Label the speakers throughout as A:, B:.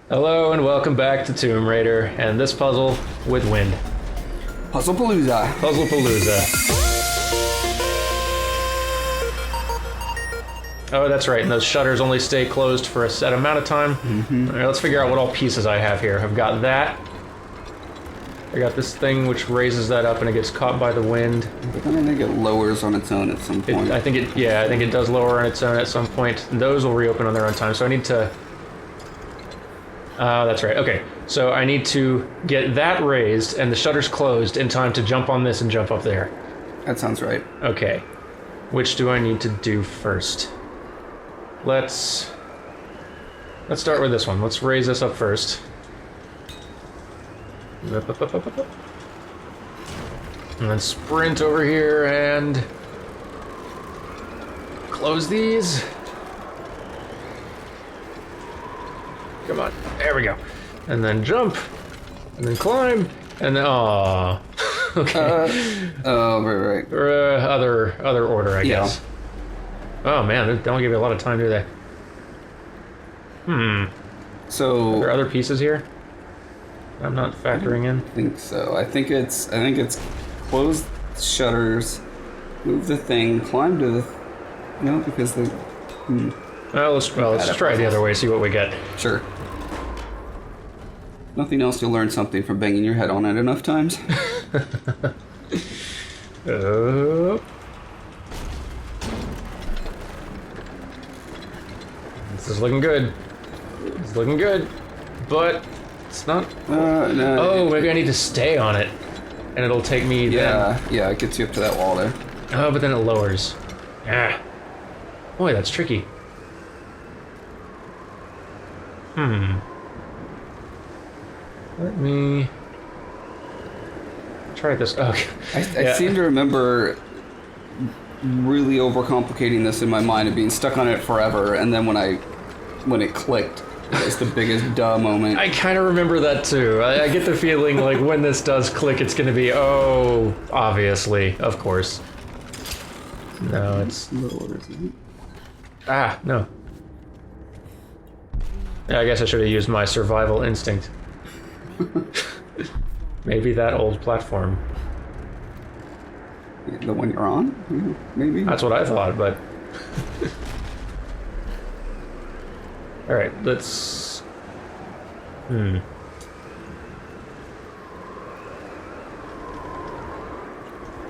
A: Hello and welcome back to Tomb Raider and this puzzle with wind.
B: Puzzle-palooza.
A: Puzzle-palooza. Oh, that's right, and those shutters only stay closed for a set amount of time.
B: Mm-hmm.
A: All right, let's figure out what all pieces I have here. I've got that. I got this thing which raises that up and it gets caught by the wind.
B: I think it lowers on its own at some point.
A: I think it does lower on its own at some point. Those will reopen on their own time, so I need to... that's right, okay. So I need to get that raised and the shutters closed in time to jump on this and jump up there.
B: That sounds right.
A: Okay. Which do I need to do first? Let's start with this one. Let's raise this up first. Up, up, up, up, up, up. And then sprint over here and close these. Come on, there we go. And then jump, and then climb, and then aww. Okay.
B: Oh, right.
A: Or other order, I guess. Oh man, they don't give you a lot of time, do they?
B: So
A: Are there other pieces here I'm not factoring in?
B: I think so. I think it's close shutters, move the thing, climb to the no, because the
A: Well, let's try the other way, see what we get.
B: Sure. Nothing else, you'll learn something from banging your head on it enough times.
A: Oh. This is looking good. It's looking good, but it's not.
B: No.
A: Oh, maybe I need to stay on it, and it'll take me.
B: Yeah, it gets you up to that wall there.
A: Oh, but then it lowers. Ah. Boy, that's tricky. Let me try this. Okay.
B: I seem to remember really overcomplicating this in my mind and being stuck on it forever, and then when it clicked, it was the biggest duh moment.
A: I kind of remember that too. I get the feeling like when this does click, it's going to be, oh, obviously, of course. No, it's... Ah, no. Yeah, I guess I should have used my survival instinct. Maybe that old platform.
B: The one you're on? Maybe?
A: That's what I thought, but... Alright, let's...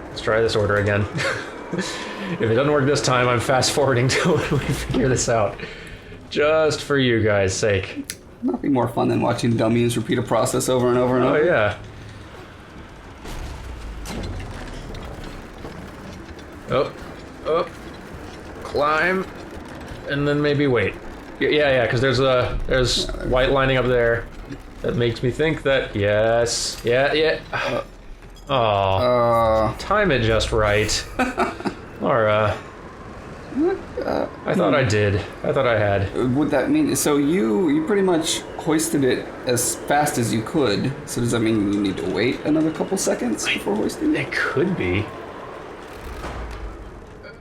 A: Let's try this order again. If it doesn't work this time, I'm fast-forwarding till we figure this out. Just for you guys' sake.
B: Nothing more fun than watching dummies repeat a process over and over and over.
A: Oh, yeah. Up, climb, and then maybe wait. Yeah, because there's white lining up there. That makes me think that, yes, yeah. Time it just right. Or, I thought I did. I thought I had.
B: Would that mean, so you pretty much hoisted it as fast as you could, so does that mean you need to wait another couple seconds before hoisting it?
A: It could be.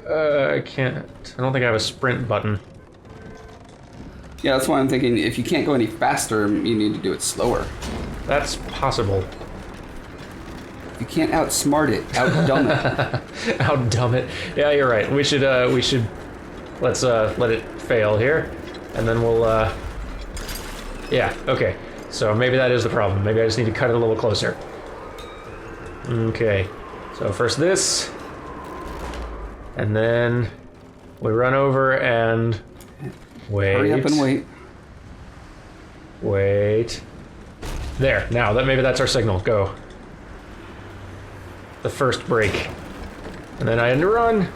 A: I can't. I don't think I have a sprint button.
B: Yeah, that's why I'm thinking if you can't go any faster, you need to do it slower.
A: That's possible.
B: You can't outsmart it, outdumb it.
A: Outdumb it. Yeah, you're right. We should let's let it fail here, and then we'll yeah, okay. So maybe that is the problem. Maybe I just need to cut it a little closer. Okay. So first this, and then we run over and wait.
B: Hurry up and wait.
A: Wait. There. Now maybe that's our signal. Go. The first break. And then I had to run.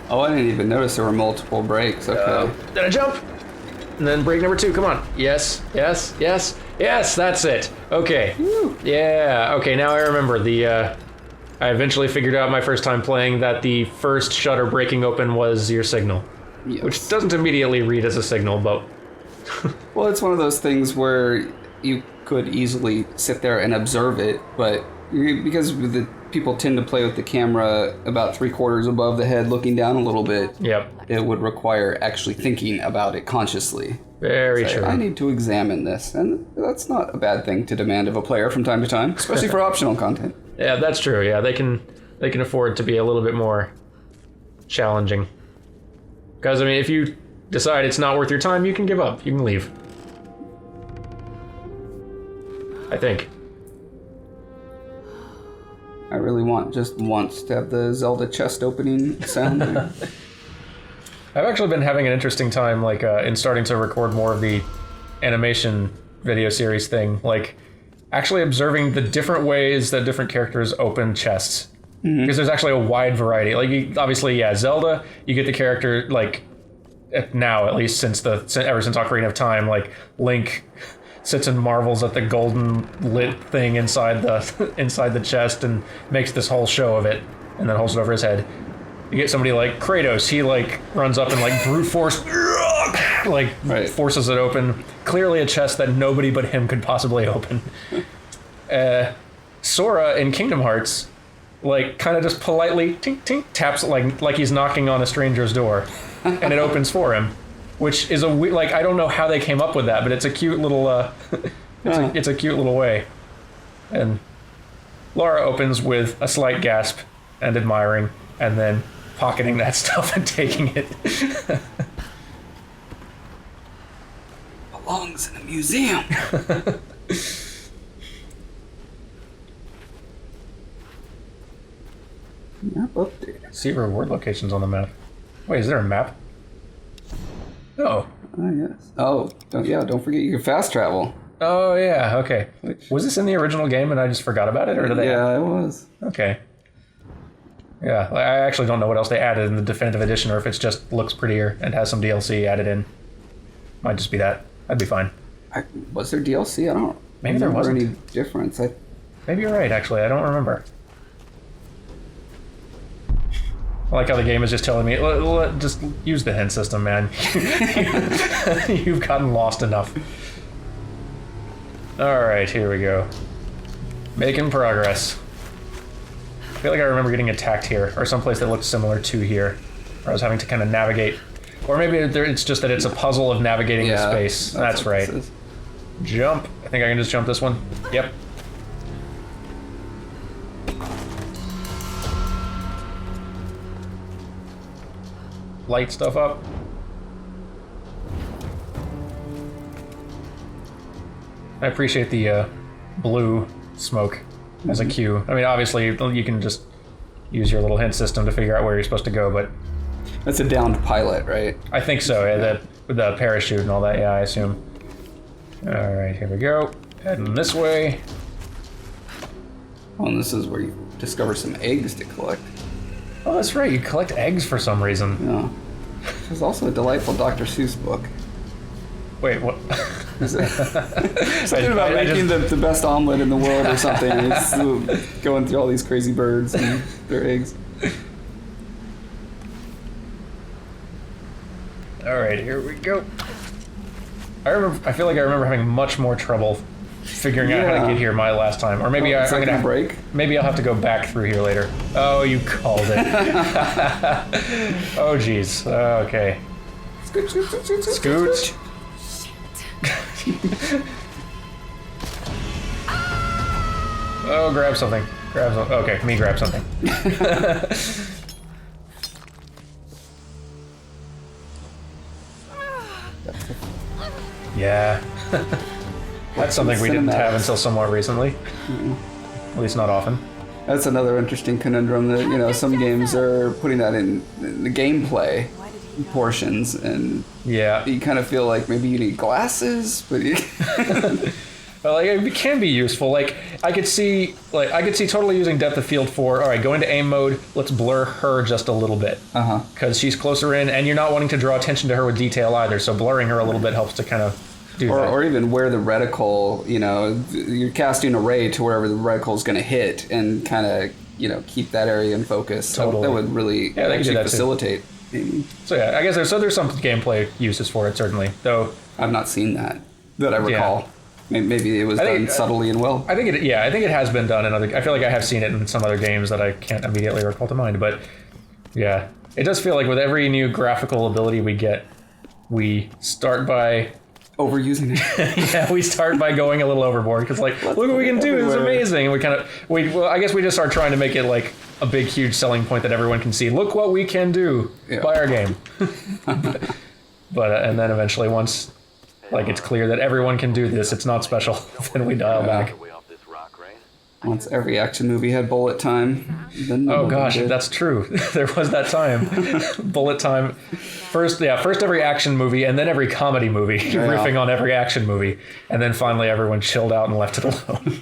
B: Oh, I didn't even notice there were multiple breaks. Okay.
A: Then I jump. And then break number 2. Come on. Yes. That's it. Okay.
B: Woo.
A: Yeah. Okay. Now I remember I eventually figured out my first time playing that the first shutter breaking open was your signal.
B: Yes.
A: Which doesn't immediately read as a signal, but...
B: Well, it's one of those things where you could easily sit there and observe it, but because with the people tend to play with the camera about 3/4 above the head, looking down a little bit.
A: Yep.
B: It would require actually thinking about it consciously.
A: Very
B: Say,
A: true.
B: I need to examine this, and that's not a bad thing to demand of a player from time to time, especially for optional content.
A: Yeah, that's true. Yeah, they can afford to be a little bit more challenging. Because I mean, if you decide it's not worth your time, you can give up. You can leave. I think.
B: I really want just once to have the Zelda chest opening sound.
A: I've actually been having an interesting time, like, in starting to record more of the animation video series thing. Like, actually observing the different ways that different characters open chests. Because there's actually a wide variety. Like, obviously, yeah, Zelda, you get the character, like, now, at least ever since Ocarina of Time, like, Link sits and marvels at the golden lit thing inside the chest and makes this whole show of it, and then holds it over his head. You get somebody like Kratos, he like runs up and like brute force, like forces it open. Clearly a chest that nobody but him could possibly open. Sora in Kingdom Hearts, like kind of just politely tink tink taps like he's knocking on a stranger's door, and it opens for him. Which is like, I don't know how they came up with that, but it's a cute little, it's a cute little way. And Laura opens with a slight gasp and admiring, and then pocketing that stuff and taking it.
B: Belongs in a museum. Map update.
A: See reward locations on the map. Wait, is there a map? Oh.
B: Yes. Oh, don't forget you can fast travel.
A: Oh, yeah, okay. Was this in the original game and I just forgot about it, or did they?
B: Yeah, it was.
A: Okay. Yeah, I actually don't know what else they added in the definitive edition, or if it just looks prettier and has some DLC added in. Might just be that. That'd be fine.
B: Was there DLC? I don't
A: Maybe there wasn't
B: any difference.
A: Maybe you're right, actually. I don't remember. I like how the game is just telling me, just use the hint system, man. You've gotten lost enough. Alright, here we go. Making progress. I feel like I remember getting attacked here, or someplace that looked similar to here, where I was having to kind of navigate. Or maybe it's just that it's a puzzle of navigating the space. That's right. Jump. I think I can just jump this one. Yep. Light stuff up. I appreciate the blue smoke as a cue. I mean, obviously, you can just use your little hint system to figure out where you're supposed to go, but...
B: That's a downed pilot, right?
A: I think so, yeah, the parachute and all that, yeah, I assume. Alright, here we go. Heading this way.
B: Oh, and this is where you discover some eggs to collect.
A: Oh, that's right, you collect eggs for some reason.
B: Yeah. There's also a delightful Dr. Seuss book.
A: Wait, what?
B: Something about making the best omelet in the world or something. It's going through all these crazy birds and their eggs.
A: Alright, here we go. I feel like I remember having much more trouble figuring out how to get here my last time. Or maybe I'm gonna
B: break.
A: Maybe I'll have to go back through here later. Oh, you called it. Oh, jeez. Okay.
B: Scoot, scoot, scoot, scoot,
A: Scoot.
B: scoot.
A: Oh, grab something. Grab something. Okay, me grab something. Yeah. That's something we didn't have until somewhat recently. At least not often.
B: That's another interesting conundrum that, you know, some games are putting that in the gameplay portions, and
A: yeah,
B: you kind of feel like maybe you need glasses, but you...
A: Well, like, it can be useful. Like, I could see totally using depth of field for, all right, go into aim mode, let's blur her just a little bit. Because she's closer in, and you're not wanting to draw attention to her with detail either, so blurring her a little bit helps to kind of do that.
B: Or even where the reticle, you know, you're casting a ray to wherever the reticle is going to hit, and kind of, you know, keep that area in focus.
A: Totally.
B: That would really actually facilitate.
A: So yeah, I guess there's some gameplay uses for it, certainly, though.
B: I've not seen that I recall.
A: Yeah.
B: Maybe it was done subtly and well.
A: I think it has been done in other. I feel like I have seen it in some other games that I can't immediately recall to mind. But yeah, it does feel like with every new graphical ability we get, we start by
B: overusing it.
A: yeah, we start by going a little overboard because like, look what we can do. It's amazing. And well, I guess we just start trying to make it like a big, huge selling point that everyone can see. Look what we can do. Buy our game. But and then eventually once. Like, it's clear that everyone can do this. It's not special. Then we dial back.
B: Once every action movie had bullet time. Then
A: oh, gosh, that's true. There was that time. Bullet time. First every action movie, and then every comedy movie, riffing on every action movie. And then finally everyone chilled out and left it alone.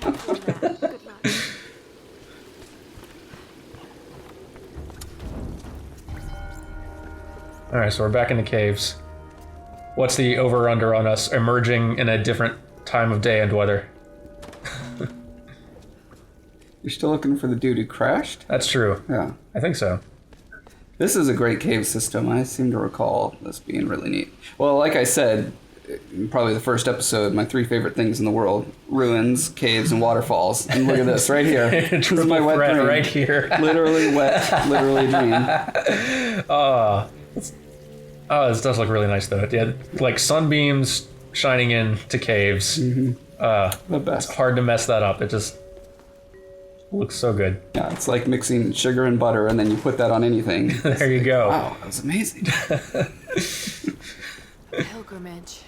A: All right, so we're back in the caves. What's the over-under on us emerging in a different time of day and weather?
B: You're still looking for the dude who crashed?
A: That's true.
B: Yeah.
A: I think so.
B: This is a great cave system. I seem to recall this being really neat. Well, like I said, probably the first episode, my 3 favorite things in the world: ruins, caves, and waterfalls. And look at this right here. This is my wet dream.
A: Right here.
B: Literally wet, literally dream.
A: Oh, this does look really nice, though. Yeah, like sunbeams shining into caves.
B: Mm-hmm. The best.
A: It's hard to mess that up. It just looks so good.
B: Yeah, it's like mixing sugar and butter, and then you put that on anything.
A: There you go.
B: Wow, that was amazing.
C: Pilgrimage.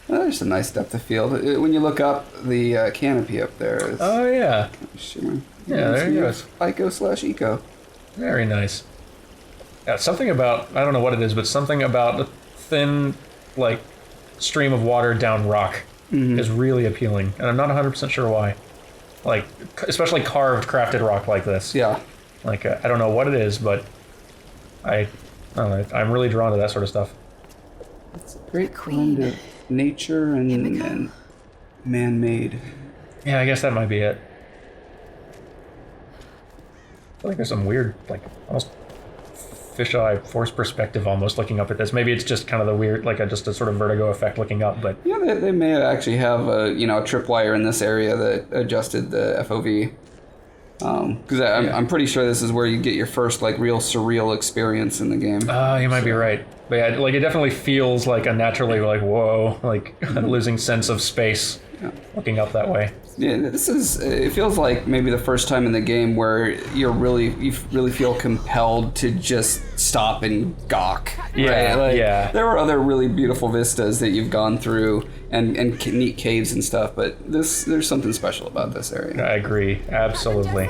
B: Well, there's some nice depth of field. When you look up, the canopy up there is...
A: Oh, yeah.
B: Shimmering.
A: Yeah, there it goes.
B: Ico/eco.
A: Very nice. Yeah, something about, I don't know what it is, but something about a thin, like, stream of water down rock is really appealing. And I'm not 100% sure why. Like, especially carved, crafted rock like this.
B: Yeah.
A: Like, I don't know what it is, but I don't know, I'm really drawn to that sort of stuff.
B: It's a great blend of nature and man-made.
A: Yeah, I guess that might be it. I feel like there's some weird, like, almost fisheye force perspective almost looking up at this. Maybe it's just kind of the weird, like just a sort of vertigo effect looking up, but...
B: Yeah, they may actually have a tripwire in this area that adjusted the FOV. Because I'm pretty sure this is where you get your first, like, real surreal experience in the game.
A: You might be right. But yeah, like, it definitely feels like a naturally, like, whoa, like, losing sense of space looking up that way.
B: Yeah, it feels like maybe the first time in the game where you really feel compelled to just stop and gawk.
A: Yeah,
B: right?
A: yeah.
B: There were other really beautiful vistas that you've gone through and neat caves and stuff, but there's something special about this area.
A: I agree, absolutely.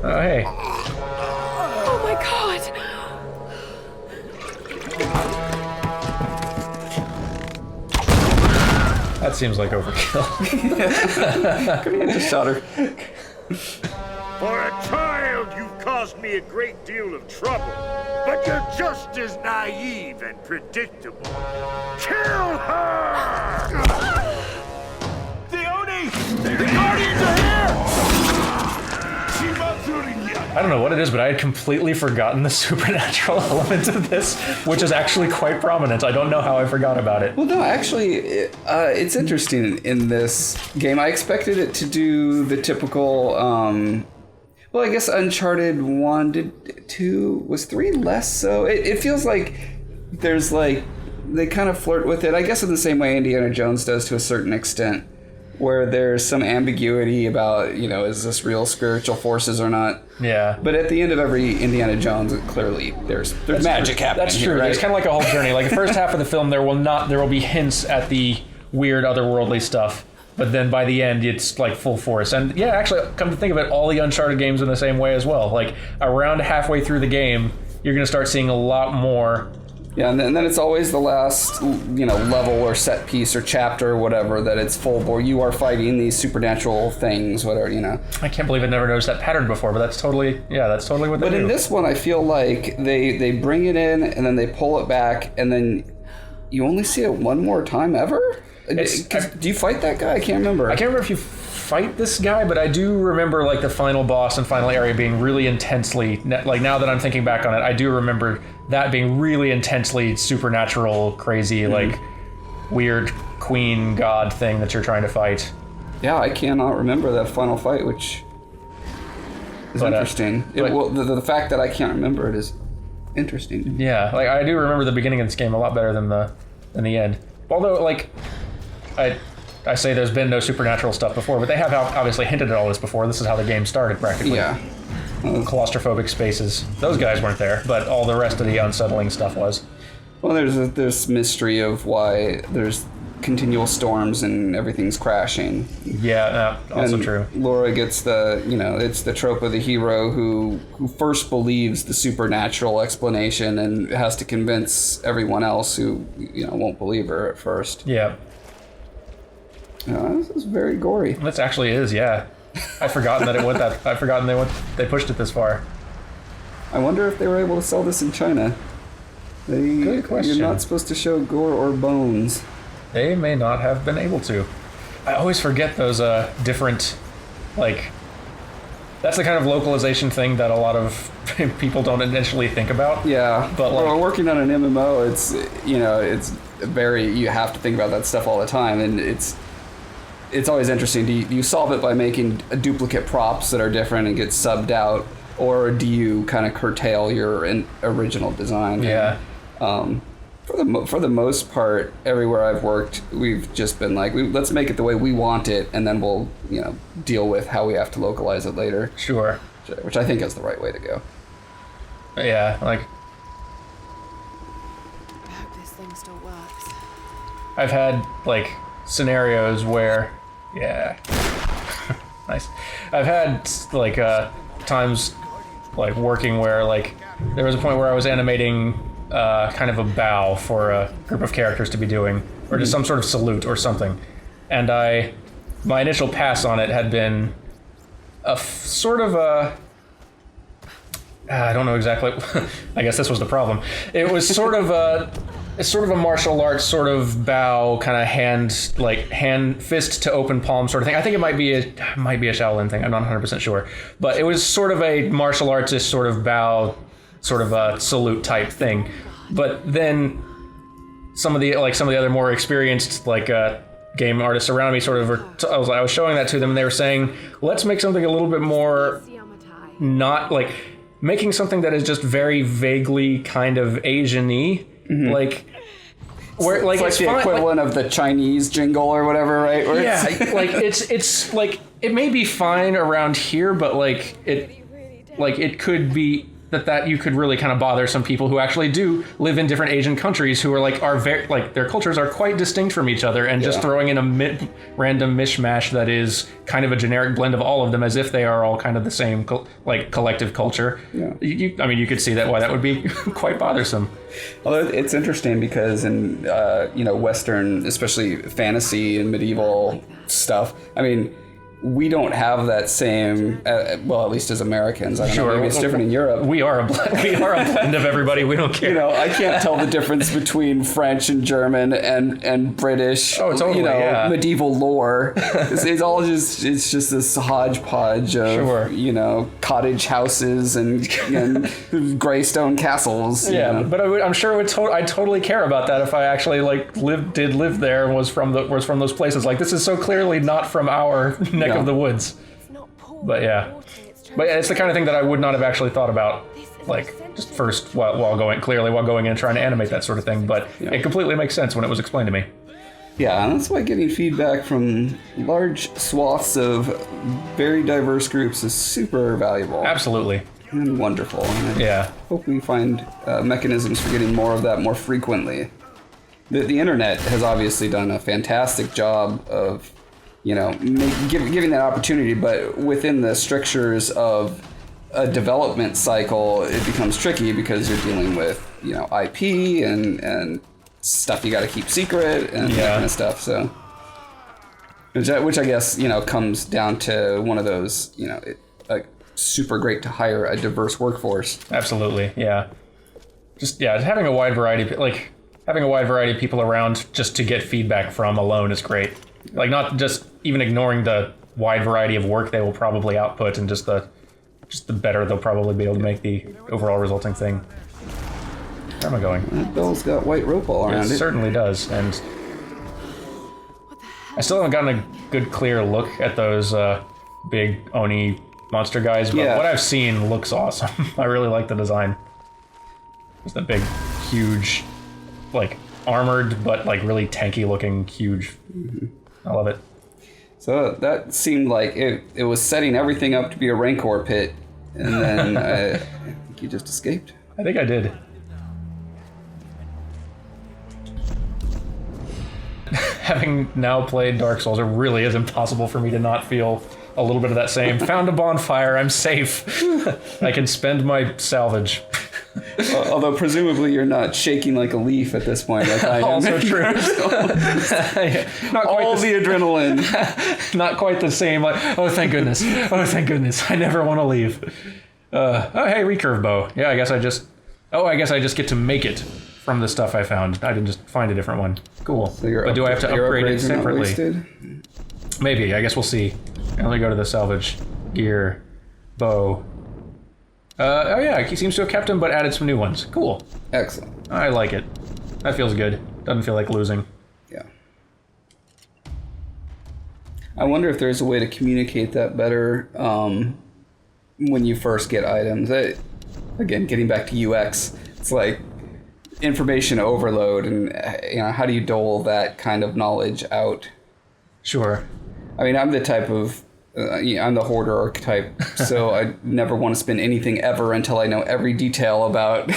A: Oh, hey.
C: Oh my god!
A: That seems like overkill.
B: Could have just shot her.
D: For a child, you've caused me a great deal of trouble, but you're just as naive and predictable. Kill her! The Oni! The Guardians are here!
A: I don't know what it is, but I had completely forgotten the supernatural element of this, which is actually quite prominent. I don't know how I forgot about it.
B: Well, no, actually, it's interesting in this game. I expected it to do the typical, well, I guess Uncharted 1 did 2, was 3 less so? It feels like there's, like, they kind of flirt with it, I guess in the same way Indiana Jones does to a certain extent, where there's some ambiguity about, is this real spiritual forces or not?
A: Yeah.
B: But at the end of every Indiana Jones, clearly there's magic happening.
A: That's true.
B: Here, right?
A: It's kind of like a whole journey. Like the first half of the film, there will be hints at the weird otherworldly stuff, but then by the end, it's like full force. And yeah, actually, come to think of it, all the Uncharted games are the same way as well. Like around halfway through the game, you're going to start seeing a lot more.
B: Yeah, and then it's always the last, level or set piece or chapter or whatever that it's full bore. You are fighting these supernatural things, whatever,
A: I can't believe I never noticed that pattern before, but that's totally what they do.
B: But in this one, I feel like they bring it in and then they pull it back and then you only see it one more time ever? Do you fight that guy? I can't remember.
A: I can't remember if you fight fight this guy, but I do remember like the final boss and final area being really intensely, like now that I'm thinking back on it, I do remember that being really intensely supernatural, crazy, like weird queen god thing that you're trying to fight.
B: Yeah, I cannot remember that final fight, which is interesting. The fact that I can't remember it is interesting.
A: Yeah, like I do remember the beginning of this game a lot better than the end. Although, like, I say there's been no supernatural stuff before, but they have obviously hinted at all this before. This is how the game started, practically.
B: Yeah.
A: Claustrophobic spaces. Those guys weren't there, but all the rest of the unsettling stuff was.
B: Well, there's this mystery of why there's continual storms and everything's crashing.
A: Yeah, also
B: and
A: true.
B: Laura gets it's the trope of the hero who first believes the supernatural explanation and has to convince everyone else who, won't believe her at first.
A: Yeah.
B: This is very gory.
A: This actually is, yeah. I'd forgotten that it went that. I'd forgotten they pushed it this far.
B: I wonder if they were able to sell this in China.
A: Good question.
B: You're not supposed to show gore or bones.
A: They may not have been able to. I always forget those different, like, that's the kind of localization thing that a lot of people don't initially think about.
B: Yeah,
A: but like,
B: well, working on an MMO, it's very, you have to think about that stuff all the time, and it's always interesting. Do you solve it by making duplicate props that are different and get subbed out, or do you kind of curtail your original design?
A: Yeah.
B: For the most part, everywhere I've worked, we've just been like, let's make it the way we want it, and then we'll deal with how we have to localize it later.
A: Sure.
B: Which I think is the right way to go.
A: Yeah, like,
C: I hope this thing still works.
A: I've had like scenarios where, yeah, nice. I've had like times like working where like there was a point where I was animating kind of a bow for a group of characters to be doing, or just some sort of salute or something, and my initial pass on it had been sort of a, I don't know exactly. I guess this was the problem. It was sort of a martial arts sort of bow, kind of hand fist to open palm sort of thing. I think it might be a Shaolin thing. I'm not 100% sure, but it was sort of a martial artist sort of bow, sort of a salute type thing. But then some of the other more experienced game artists around me sort of I was showing that to them, and they were saying, let's make something a little bit more not like making something that is just very vaguely kind of Asian-y, like where like
B: it's the equivalent of the Chinese jingle or whatever, right? Where
A: yeah, like it's like it may be fine around here, but like it could be that you could really kind of bother some people who actually do live in different Asian countries who are very like their cultures are quite distinct from each other, and just throwing in a random mishmash that is kind of a generic blend of all of them as if they are all kind of the same collective culture. Yeah. You could see why that would be quite bothersome.
B: Although it's interesting because in Western, especially fantasy and medieval stuff, I mean, we don't have that same, well, at least as Americans. I don't know, maybe it's different in Europe.
A: We are a blend of everybody. We don't care.
B: I can't tell the difference between French and German and British.
A: Oh, totally.
B: Medieval lore. It's all just this hodgepodge of cottage houses and gray stone castles.
A: Yeah, but I'm sure I'd totally care about that if I actually did live there and was from those places. Like, this is so clearly not from our neck of the woods. But yeah, it's the kind of thing that I would not have actually thought about, just first while going in and trying to animate that sort of thing. But it completely makes sense when it was explained to me.
B: Yeah, and that's why getting feedback from large swaths of very diverse groups is super valuable.
A: Absolutely.
B: And wonderful. And I hope we find mechanisms for getting more of that more frequently. The internet has obviously done a fantastic job of giving that opportunity, but within the strictures of a development cycle, it becomes tricky because you're dealing with, IP and stuff you got to keep secret and that kind of stuff. So, which I guess, comes down to one of those, super great to hire a diverse workforce.
A: Absolutely. Yeah. Just having a wide variety of people around just to get feedback from alone is great. Like, not just even ignoring the wide variety of work they will probably output, and just the better they'll probably be able to make the overall resulting thing. Where am I going?
B: That bell's got white rope all around
A: It
B: it.
A: certainly does, and I still haven't gotten a good, clear look at those big Oni monster guys, but what I've seen looks awesome. I really like the design. It's the big, huge, like, armored, but, like, really tanky-looking, huge. I love it.
B: So that seemed like it was setting everything up to be a Rancor pit, and then I think you just escaped.
A: I think I did. Having now played Dark Souls, it really is impossible for me to not feel a little bit of that same, found a bonfire, I'm safe. I can spend my salvage.
B: Although presumably you're not shaking like a leaf at this point. Like I am.
A: Also true. Not quite
B: All the adrenaline.
A: Not quite the same. Like, oh, thank goodness. Oh, thank goodness. I never want to leave. Oh, hey, recurve bow. Yeah, I guess I just get to make it from the stuff I found. I didn't just find a different one. Cool.
B: So
A: but do I have to upgrade it separately?
B: Wasted?
A: Maybe. I guess we'll see. Let me go to the salvage gear bow. Oh yeah, he seems to have kept them, but added some new ones. Cool.
B: Excellent.
A: I like it. That feels good. Doesn't feel like losing.
B: Yeah. I wonder if there's a way to communicate that better when you first get items. Again, getting back to UX, it's like information overload, and how do you dole that kind of knowledge out?
A: Sure.
B: I mean, I'm the type of I'm the hoarder archetype, so I never want to spend anything ever until I know every detail about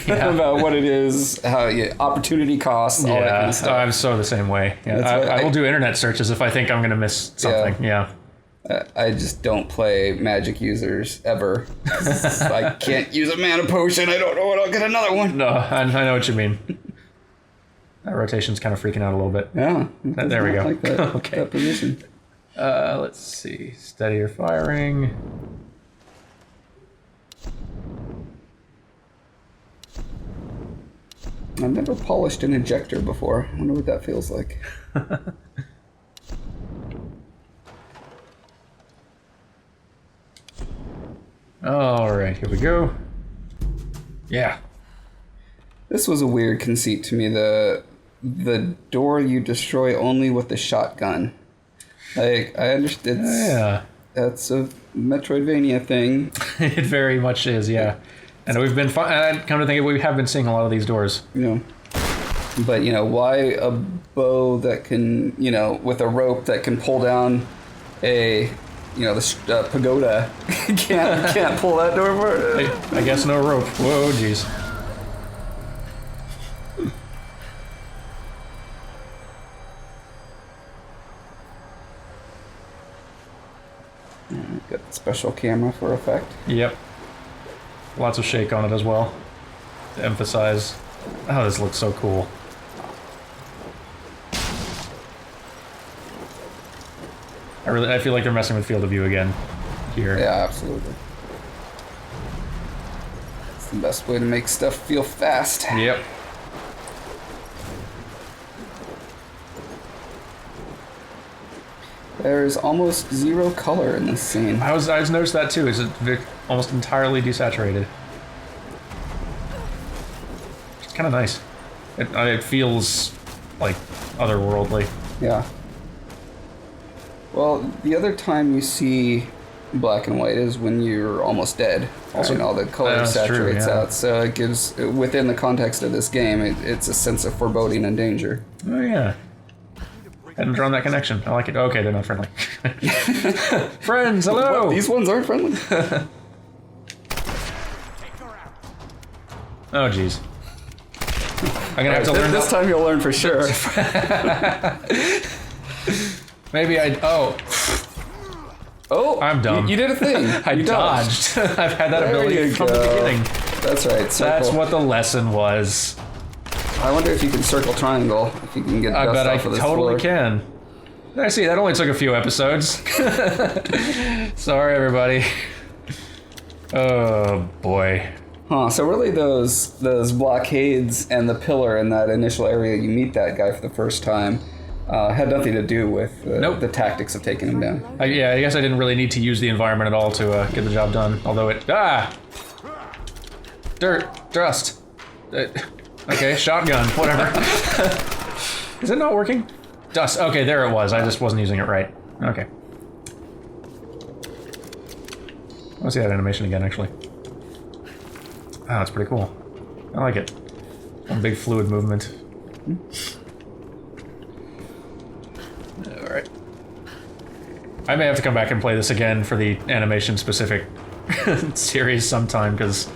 B: about what it is, how opportunity costs, all that kind of stuff.
A: I'm so the same way. Yeah, I will do internet searches if I think I'm going to miss something. Yeah.
B: I just don't play magic users ever. I can't use a mana potion. I don't know when I'll get another one.
A: No, I know what you mean. That rotation's kind of freaking out a little bit.
B: Yeah.
A: There we go.
B: Like that,
A: Okay.
B: that position.
A: Let's see. Steadier firing.
B: I've never polished an ejector before. I wonder what that feels like.
A: Alright, here we go. Yeah.
B: This was a weird conceit to me. The door you destroy only with the shotgun. Like, I understand.
A: Yeah.
B: That's a Metroidvania thing.
A: It very much is, yeah. And we've been come to think of it, we have been seeing a lot of these doors.
B: But why a bow that can, with a rope that can pull down a, the pagoda can't pull that door for it?
A: I guess no rope. Whoa, jeez.
B: Got the special camera for effect.
A: Yep. Lots of shake on it as well. To emphasize. Oh, this looks so cool. I feel like they're messing with field of view again here.
B: Yeah, absolutely. It's the best way to make stuff feel fast.
A: Yep.
B: There's almost zero color in this scene.
A: I was noticed that too. Is it almost entirely desaturated? It's kind of nice. It feels like otherworldly.
B: Yeah. Well, the other time you see black and white is when you're almost dead. Also, all the color saturates out, so it gives, within the context of this game, it's a sense of foreboding and danger.
A: Oh yeah. Hadn't drawn that connection. I like it. Okay, they're not friendly. Friends, hello!
B: What? These ones aren't friendly?
A: Oh, jeez. I'm gonna have to learn
B: this time you'll learn for sure.
A: Maybe
B: Oh!
A: I'm dumb.
B: You did a thing.
A: I dodged. I've had that ability from the beginning.
B: That's right. Circle.
A: That's what the lesson was.
B: I wonder if you can circle triangle, if you can get dust
A: I bet
B: off of
A: I
B: this
A: totally
B: floor.
A: can. I see, that only took a few episodes. Sorry, everybody. Oh, boy.
B: Huh, so really those blockades and the pillar in that initial area you meet that guy for the first time, Had nothing to do with
A: Nope.
B: the tactics of taking him down.
A: Yeah, I guess I didn't really need to use the environment at all to get the job done. Although it... Dirt. Dust. Okay, shotgun. Whatever. Is it not working? Dust. Okay, there it was. I just wasn't using it right. Okay. I want to see that animation again, actually. Oh, that's pretty cool. I like it. One big fluid movement. Alright. I may have to come back and play this again for the animation-specific series sometime, because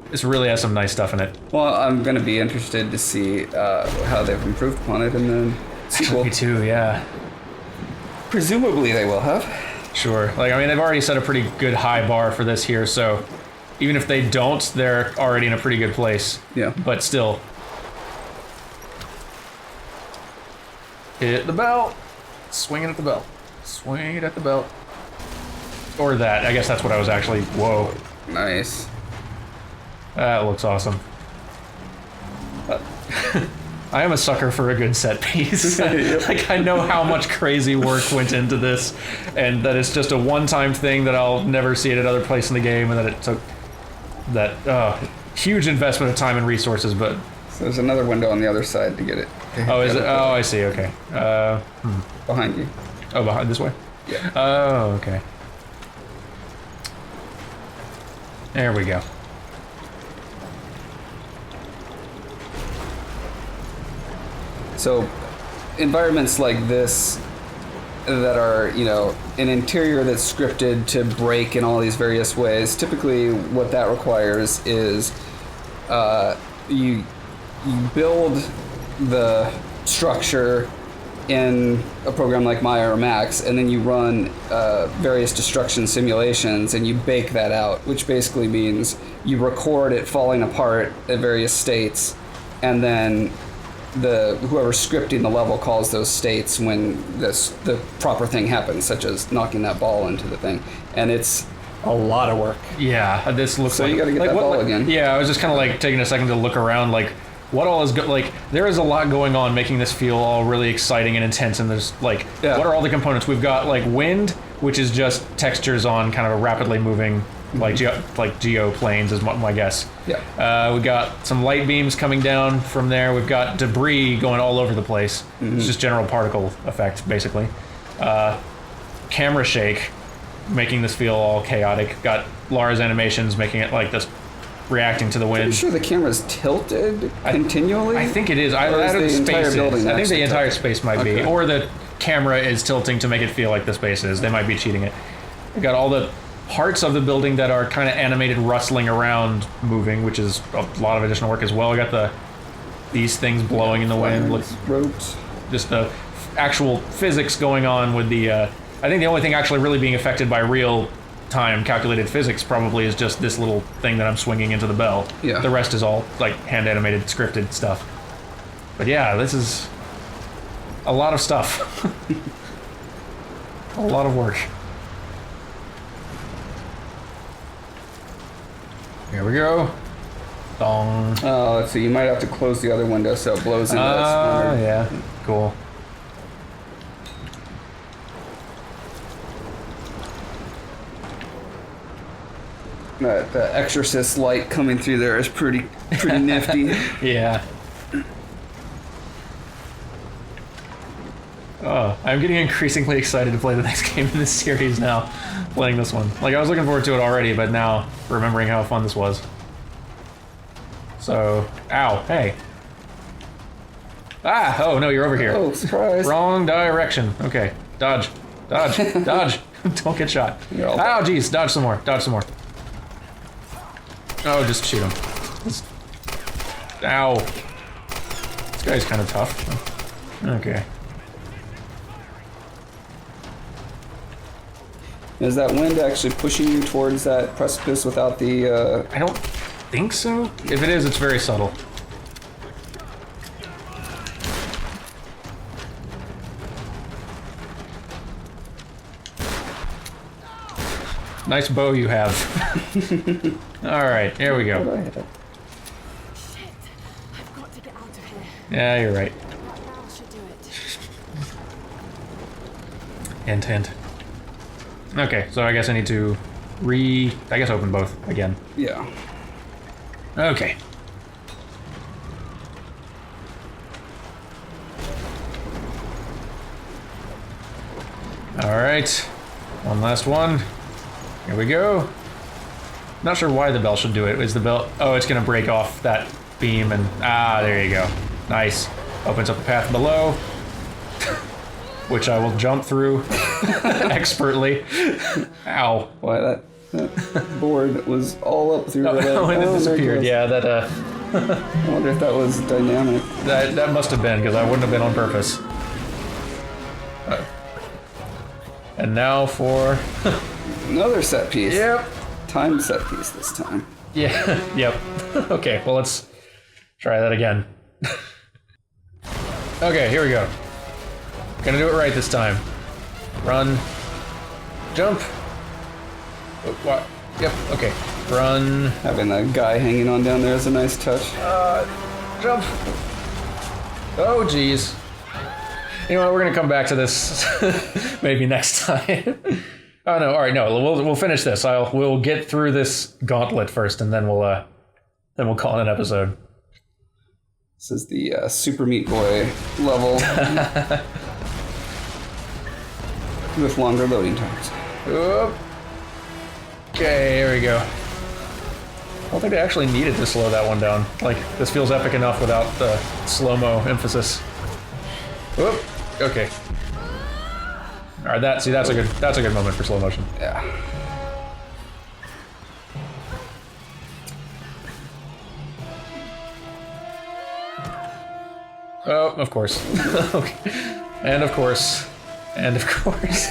A: this really has some nice stuff in it.
B: Well, I'm going to be interested to see how they've improved upon it in the sequel.
A: Me too, yeah.
B: Presumably they will have.
A: Sure. Like, I mean, they've already set a pretty good high bar for this here, so even if they don't, they're already in a pretty good place.
B: Yeah.
A: But still. Hit the bell. Swinging at the bell. Swing it at the bell. Or that. I guess that's what I was actually... Whoa.
B: Nice.
A: That looks awesome. I am a sucker for a good set piece. Like, I know how much crazy work went into this, and that it's just a one-time thing that I'll never see at another place in the game, and that it took that huge investment of time and resources, but...
B: So there's another window on the other side to get it.
A: Oh, is it? Oh, I see, okay.
B: Behind you.
A: Oh, behind this way?
B: Yeah.
A: Oh, okay. There we go.
B: So, environments like this that are, you know, an interior that's scripted to break in all these various ways, typically what that requires is you build the structure in a program like Maya or Max, and then you run various destruction simulations and you bake that out, which basically means you record it falling apart at various states, and then whoever's scripting the level calls those states when the proper thing happens, such as knocking that ball into the thing, and it's a lot of work.
A: Yeah, this looks
B: So
A: like...
B: you gotta get that ball again.
A: Yeah, I was just kind of like taking a second to look around, like, what all is... Like, there is a lot going on making this feel all really exciting and intense, and there's, like, what are all the components? We've got, like, wind, which is just textures on kind of a rapidly moving... Like geoplanes is my guess.
B: Yeah.
A: We got some light beams coming down from there. We've got debris going all over the place. It's just general particle effect, basically. Camera shake, making this feel all chaotic. Got Lara's animations making it like this, reacting to the wind.
B: I'm sure the camera's tilted continually.
A: I think it is.
B: Or is the entire building
A: I think the
B: actually
A: entire
B: tilted?
A: space might be,
B: Okay.
A: or the camera is tilting to make it feel like the space is. They might be cheating it. We got all the parts of the building that are kind of animated rustling around moving, which is a lot of additional work as well. We got these things blowing in the wind. Look,
B: Ropes.
A: just the actual physics going on with the I think the only thing actually really being affected by real time calculated physics probably is just this little thing that I'm swinging into the bell.
B: Yeah.
A: The rest is all like hand animated scripted stuff. But yeah, this is a lot of stuff. A lot of work. Here we go. Dong.
B: Oh, so you might have to close the other window so it blows into this.
A: Yeah. Cool.
B: The Exorcist light coming through there is pretty nifty.
A: Yeah. Oh, I'm getting increasingly excited to play the next game in this series now. Playing this one. Like, I was looking forward to it already, but now remembering how fun this was. So, ow, hey. Ah, oh no, you're over here.
B: Oh, surprise.
A: Wrong direction. Okay, dodge, dodge, dodge. Don't get shot. Ow, geez, dodge some more, dodge some more. Oh, just shoot him. Ow. This guy's kind of tough. Okay.
B: Is that wind actually pushing you towards that precipice without the...
A: I don't think so. If it is, it's very subtle. Nice bow you have. Alright, here we go.
C: Shit. I've got to get out of here.
A: Yeah, you're right.
C: Right now should do it.
A: Hint, hint. Okay, so I guess I need to open both again.
B: Yeah.
A: Okay. Alright. One last one. Here we go. Not sure why the bell should do it. Is the bell... Oh, it's gonna break off that beam and... Ah, there you go. Nice. Opens up the path below. Which I will jump through expertly. Ow.
B: Why that board was all up through there.
A: Oh, and it disappeared. Yeah, that
B: I wonder if that was dynamic.
A: that must have been, because I wouldn't have been on purpose. And now for...
B: Another set piece.
A: Yep.
B: Timed set piece this time.
A: Yeah, yep. Okay, well, let's try that again. Okay, here we go. Gonna do it right this time. Run. Jump. Oh, what? Yep, okay. Run.
B: Having that guy hanging on down there is a nice touch.
A: Jump. Oh, jeez. You know what, we're gonna come back to this maybe next time. Oh, no, alright, no, we'll finish this. We'll get through this gauntlet first, and then we'll call it an episode.
B: This is the Super Meat Boy level. With longer loading times.
A: Oop. Okay, here we go. I don't think they actually needed to slow that one down. Like, this feels epic enough without the slow-mo emphasis. Oop. Okay. Alright, that's a good moment for slow motion.
B: Yeah.
A: Oh, of course. Okay. And of course. And of course.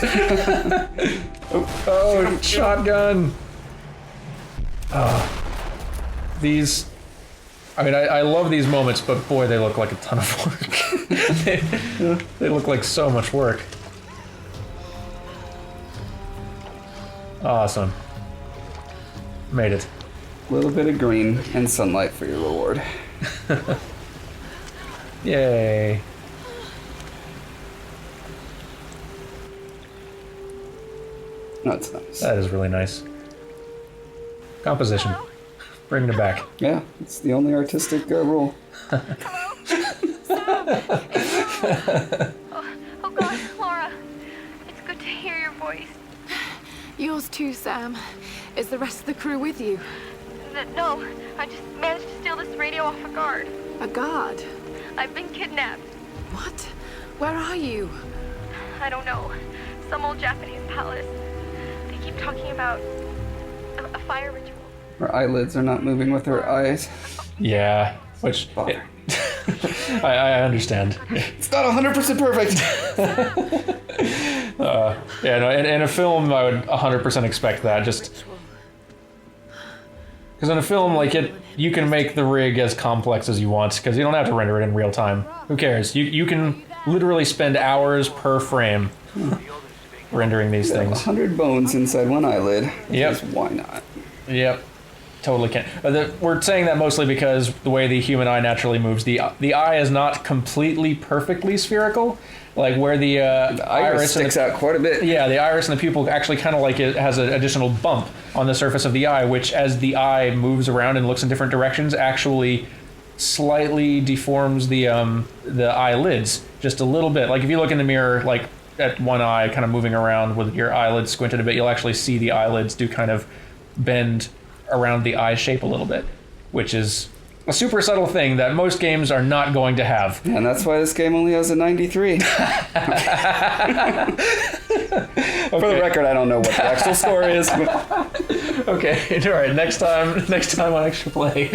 A: Oh, shotgun! These... I mean, I love these moments, but boy, they look like a ton of work. They look like so much work. Awesome. Made it.
B: A little bit of green and sunlight for your reward.
A: Yay.
B: That's nice.
A: That is really nice. Composition. Bringing it back.
B: Yeah, it's the only artistic rule.
E: Oh God, Laura. It's good to hear your voice.
C: Yours too, Sam. Is the rest of the crew with you?
E: No, I just managed to steal this radio off a guard.
C: A guard?
E: I've been kidnapped.
C: What? Where are you?
E: I don't know. Some old Japanese palace. They keep talking about a fire ritual.
B: Her eyelids are not moving with her eyes.
A: Yeah, which...
B: Bother.
A: I understand.
B: It's not 100% perfect!
A: Yeah, no, in a film, I would 100% expect that, just... Because in a film, like, you can make the rig as complex as you want, because you don't have to render it in real time. Who cares? You can literally spend hours per frame rendering these things.
B: 100 bones inside one eyelid.
A: Yep.
B: Because why not?
A: Yep. Totally can. We're saying that mostly because the way the human eye naturally moves, the eye is not completely perfectly spherical. Like where the
B: Iris sticks out quite a bit.
A: Yeah, the iris and the pupil actually kind of like it has an additional bump on the surface of the eye, which as the eye moves around and looks in different directions, actually slightly deforms the eyelids just a little bit. Like if you look in the mirror, like at one eye kind of moving around with your eyelids squinted a bit, you'll actually see the eyelids do kind of bend around the eye shape a little bit, which is a super subtle thing that most games are not going to have.
B: And that's why this game only has a 93. For the record, I don't know what the actual score is.
A: Okay, all right, next time on Extra Play.